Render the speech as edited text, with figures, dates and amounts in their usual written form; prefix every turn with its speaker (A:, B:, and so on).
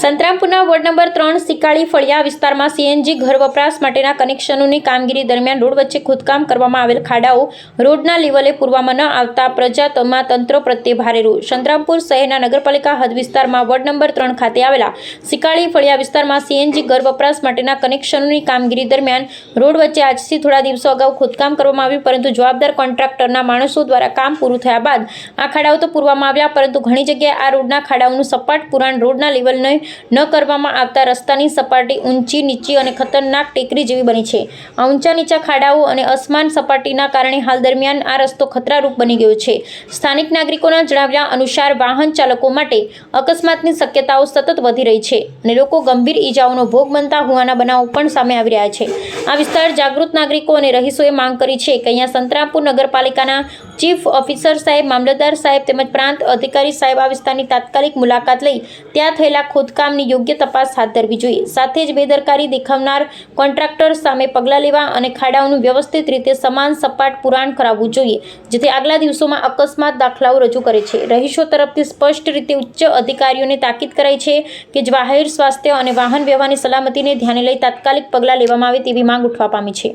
A: સંતરામપુરના ward number 3 સિકાળી ફળિયા વિસ્તારમાં CNG ઘર વપરાશ માટેના કનેક્શનોની કામગીરી દરમિયાન રોડ વચ્ચે ખોદકામ કરવામાં આવેલ ખાડાઓ રોડના લેવલે પૂરવામાં ન આવતા પ્રજામાં તંત્ર પ્રત્યે ભારે રોષ. સંતરામપુર શહેરના નગરપાલિકા હદ વિસ્તારમાં વોર્ડ નંબર 3 ખાતે આવેલા સિકાળી ફળિયા વિસ્તારમાં સીએનજી ઘર વપરાશ માટેના કનેક્શનોની કામગીરી દરમિયાન રોડ વચ્ચે આજથી થોડા દિવસો અગાઉ ખોદકામ કરવામાં આવ્યું, પરંતુ જવાબદાર કોન્ટ્રાક્ટરના માણસો દ્વારા કામ પૂરું થયા બાદ આ ખાડાઓ તો પૂરવામાં આવ્યા, પરંતુ ઘણી જગ્યાએ આ રોડના ખાડાઓનું સપાટ પુરાણ રોડના લેવલને ન કરવામાં આવતા રસ્તાની સપાટી ઊંચી નીચી અને ખતરનાક ટેકરી જેવી બની છે. આ ઊંચા નીચા ખાડાઓ અને અસમાન સપાટીના કારણે હાલ દરમિયાન આ રસ્તો ખતરારૂપ બની ગયો છે. સ્થાનિક નાગરિકોના જણાવ્યા અનુસાર વાહન ચાલકો માટે અકસ્માતની શક્યતાઓ સતત વધી રહી છે અને લોકો ગંભીર ઈજાઓનો ભોગ બનતા હોવાના બનાવો પણ સામે આવી રહ્યા છે. આ વિસ્તાર જાગૃત નાગરિકો અને રહીશોએ માંગ કરી છે કે અહીંયા સંતરામપુર નગરપાલિકાના ચીફ ઓફિસર સાહેબ, મામલતદાર સાહેબ તેમજ પ્રાંત અધિકારી સાહેબ આ વિસ્તારની તાત્કાલિક મુલાકાત લઈ ત્યાં થયેલા ખોદકામની યોગ્ય તપાસ હાથ ધરવી જોઈએ. સાથે જ બેદરકારી દેખાવનાર કોન્ટ્રાક્ટર સામે પગલાં લેવા અને ખાડાઓનું વ્યવસ્થિત રીતે સમાન સપાટ પુરાણ કરાવવું જોઈએ, જેથી આગલા દિવસોમાં અકસ્માત દાખલાઓ રજૂ કરે છે. રહીશો તરફથી સ્પષ્ટ રીતે ઉચ્ચ અધિકારીઓને તાકીદ કરાઈ છે કે જાહેર સ્વાસ્થ્ય અને વાહન વ્યવહારની સલામતીને ધ્યાને લઈ તાત્કાલિક પગલાં લેવામાં આવે તેવી માંગ ઉઠવા પામી છે.